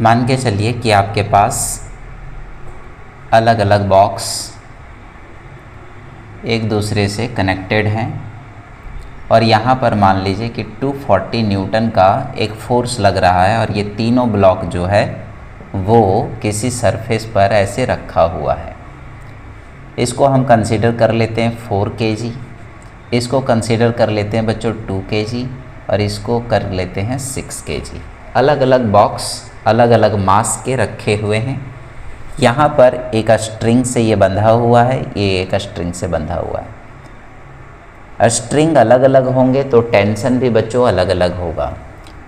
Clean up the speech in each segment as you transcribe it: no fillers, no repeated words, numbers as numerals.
मान के चलिए कि आपके पास अलग अलग बॉक्स एक दूसरे से कनेक्टेड हैं और यहाँ पर मान लीजिए कि 240 न्यूटन का एक फोर्स लग रहा है और ये तीनों ब्लॉक जो है वो किसी सरफेस पर ऐसे रखा हुआ है। इसको हम कंसीडर कर लेते हैं 4 kg, इसको कंसीडर कर लेते हैं बच्चों 2 kg और इसको कर लेते हैं 6 kg। अलग अलग बॉक्स अलग अलग मास के रखे हुए हैं। यहाँ पर एक स्ट्रिंग से ये बंधा हुआ है, ये एक स्ट्रिंग से बंधा हुआ है। स्ट्रिंग अलग अलग होंगे तो टेंशन भी बच्चों अलग अलग होगा।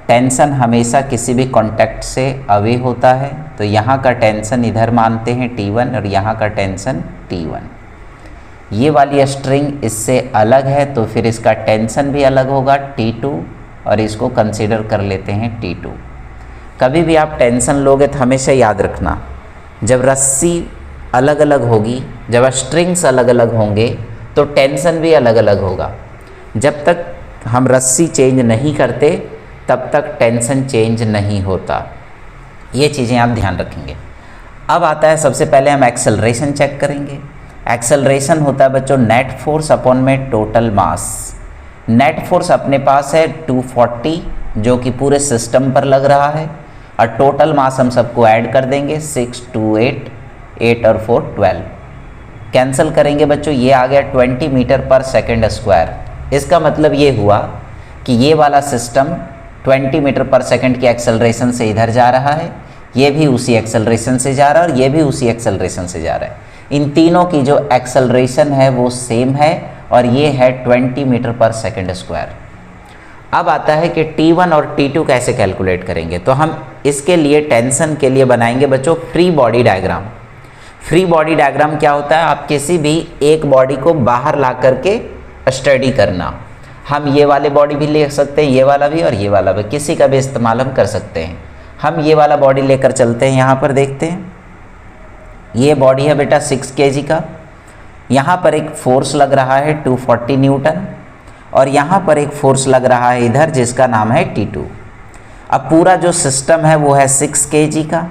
टेंशन हमेशा किसी भी कांटेक्ट से अवे होता है, तो यहाँ का टेंशन इधर मानते हैं T1 और यहाँ का टेंशन T1। ये वाली स्ट्रिंग इससे अलग है तो फिर इसका टेंशन भी अलग होगा T2 और इसको कंसीडर कर लेते हैं T2। कभी भी आप टेंशन लोगे तो हमेशा याद रखना, जब रस्सी अलग अलग होगी, जब स्ट्रिंग्स अलग अलग होंगे तो टेंशन भी अलग अलग होगा। जब तक हम रस्सी चेंज नहीं करते तब तक टेंशन चेंज नहीं होता। ये चीज़ें आप ध्यान रखेंगे। अब आता है, सबसे पहले हम एक्सेलरेशन चेक करेंगे। एक्सेलरेशन होता है बच्चों नेट फोर्स अपॉन में टोटल मास। नेट फोर्स अपने पास है 240 जो कि पूरे सिस्टम पर लग रहा है और टोटल मास हम सबको ऐड कर देंगे 6 2 8 8 और 4 12। कैंसिल करेंगे बच्चों, ये आ गया 20 मीटर पर सेकेंड स्क्वायर। इसका मतलब ये हुआ कि ये वाला सिस्टम 20 मीटर पर सेकेंड की एक्सेलरेशन से इधर जा रहा है, ये भी उसी एक्सेलरेशन से जा रहा है और ये भी उसी एक्सेलरेशन से जा रहा है। इन तीनों की जो एक्सेलरेशन है वो सेम है और ये है 20 मीटर पर सेकेंड स्क्वायर। अब आता है कि T1 और T2 कैसे कैलकुलेट करेंगे, तो हम इसके लिए टेंशन के लिए बनाएंगे बच्चों free body diagram. Free body diagram क्या होता है, आप किसी भी एक बॉडी को बाहर ला करके स्टडी करना। हम ये वाले बॉडी भी ले सकते हैं, ये वाला भी और ये वाला भी, किसी का भी इस्तेमाल हम कर सकते हैं। हम ये वाला बॉडी लेकर चलते हैं, यहाँ पर देखते हैं। ये बॉडी है बेटा 6 kg का। यहाँ पर एक फोर्स लग रहा है 240 न्यूटन और यहाँ पर एक फोर्स लग रहा है इधर जिसका नाम है T2। अब पूरा जो सिस्टम है वो है 6 kg का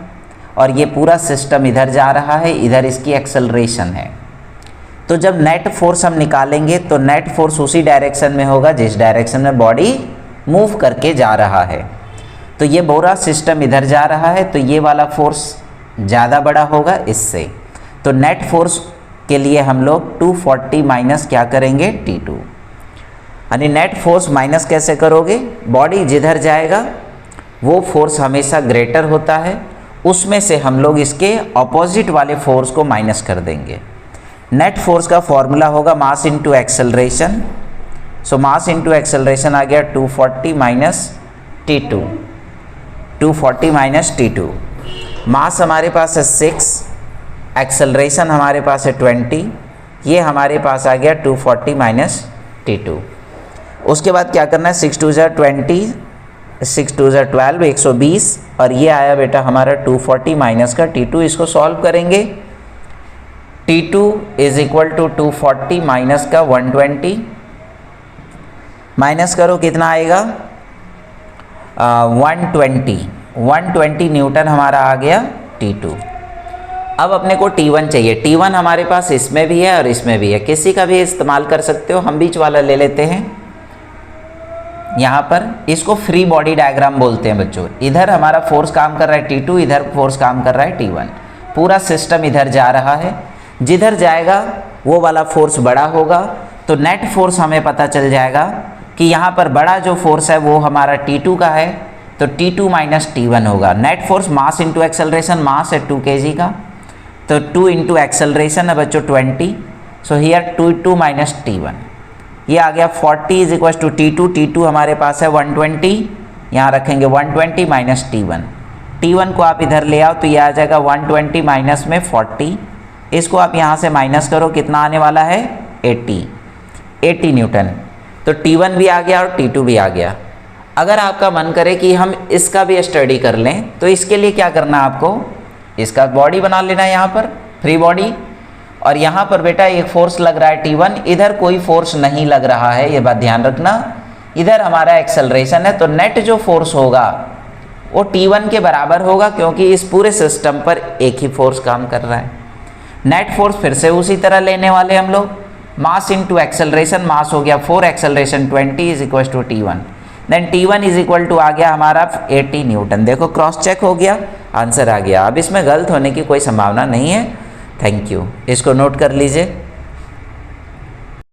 और ये पूरा सिस्टम इधर जा रहा है, इधर इसकी एक्सेलरेशन है। तो जब नेट फोर्स हम निकालेंगे तो नेट फोर्स उसी डायरेक्शन में होगा जिस डायरेक्शन में बॉडी मूव करके जा रहा है। तो ये पूरा सिस्टम इधर जा रहा है तो ये वाला फोर्स ज़्यादा बड़ा होगा इससे। तो नेट फोर्स के लिए हम लोग 240 माइनस क्या करेंगे T2। यानी नेट फोर्स माइनस कैसे करोगे, बॉडी जिधर जाएगा वो फोर्स हमेशा ग्रेटर होता है, उसमें से हम लोग इसके ऑपोजिट वाले फोर्स को माइनस कर देंगे। नेट फोर्स का फॉर्मूला होगा मास इनटू एक्सेलरेशन। सो मास इनटू एक्सेलरेशन आ गया 240 माइनस T2। 240 minus T2। मास हमारे पास है 6, एक्सेलरेशन हमारे पास है 20, ये हमारे पास आ गया 240 माइनस T2। उसके बाद क्या करना है, 6 2 20, 6 2 12, 120 और ये आया बेटा हमारा 240 माइनस का T2। इसको सॉल्व करेंगे। T2 is equal to 240 minus का 120, माइनस करो कितना आएगा 120 न्यूटन हमारा आ गया T2। अब अपने को T1 चाहिए। T1 हमारे पास इसमें भी है और इसमें भी है, किसी का भी इस्तेमाल कर सकते हो। हम बीच वाला ले लेते हैं यहाँ पर। इसको फ्री बॉडी डायग्राम बोलते हैं बच्चों। इधर हमारा फोर्स काम कर रहा है T2, इधर फोर्स काम कर रहा है T1। पूरा सिस्टम इधर जा रहा है, जिधर जाएगा वो वाला फोर्स बड़ा होगा तो नेट फोर्स हमें पता चल जाएगा कि यहाँ पर बड़ा जो फोर्स है वो हमारा T2 का है, तो T2 माइनस T1 होगा। Net force mass into acceleration, mass है 2 kg का तो 2 इंटू एक्सेलरेशन है बच्चों 20। सो हियर 2 माइनस T1, ये आ गया 40 is equal to T2। T2 हमारे पास है 120, यहाँ रखेंगे 120 माइनस T1। T1 को आप इधर ले आओ तो ये आ जाएगा 120 माइनस में 40। इसको आप यहाँ से माइनस करो, कितना आने वाला है 80 न्यूटन। तो T1 भी आ गया और T2 भी आ गया। अगर आपका मन करे कि हम इसका भी स्टडी कर लें तो इसके लिए क्या करना है आपको, इसका बॉडी बना लेना है यहाँ पर फ्री बॉडी। और यहाँ पर बेटा एक फोर्स लग रहा है T1, इधर कोई फोर्स नहीं लग रहा है, ये बात ध्यान रखना। इधर हमारा एक्सेलरेशन है तो नेट जो फोर्स होगा वो T1 के बराबर होगा, क्योंकि इस पूरे सिस्टम पर एक ही फोर्स काम कर रहा है। नेट फोर्स फिर से उसी तरह लेने वाले हम लोग, मास इनटू एक्सेलरेशन, मास हो गया 4, acceleration 20 is equal to T1, then T1 is equal to आ गया हमारा 80 न्यूटन। देखो क्रॉस चेक हो गया, आंसर आ गया। अब इसमें गलत होने की कोई संभावना नहीं है। थैंक यू, इसको नोट कर लीजिए।